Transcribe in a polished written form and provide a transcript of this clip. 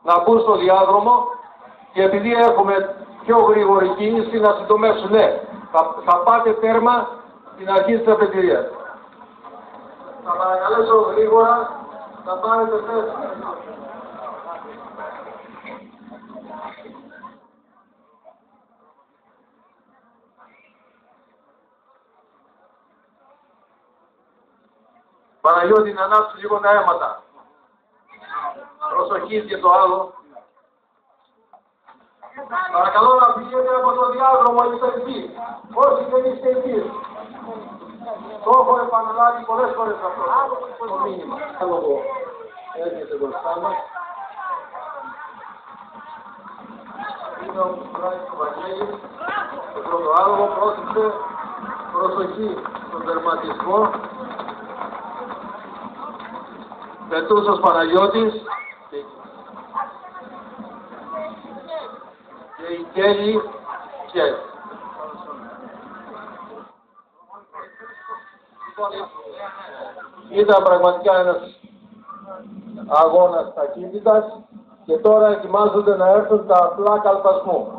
να μπουν στο διάδρομο και επειδή έχουμε πιο γρήγορη κίνηση να συντομεύσουν. Ναι, θα πάτε τέρμα στην αρχή της αφετηρίας. Θα παρακαλέσω γρήγορα να πάρετε θέση. Παναγιώτη, να ανάψει λίγο τα αίματα. Προσοχή και το άλλο. Παρακαλώ να πηγαίνετε από το διάδρομο υπερτή. Όσοι δεν είστε εκεί. Το έχω επαναλάβει πολλές φορές αυτό το μήνυμα. Άλογο έρχεται μπροστά μας. Είναι ο Μουστράκης του Βαγγέλης. Το πρώτο άλογο πρόσεξε. Προσοχή στον τερματισμό. Πετούσος Παναγιώτης και η Κέλλη Κέλλη. Ήταν πραγματικά ένας αγώνας ταχύτητας και τώρα ετοιμάζονται να έρθουν τα απλά καλπασμού.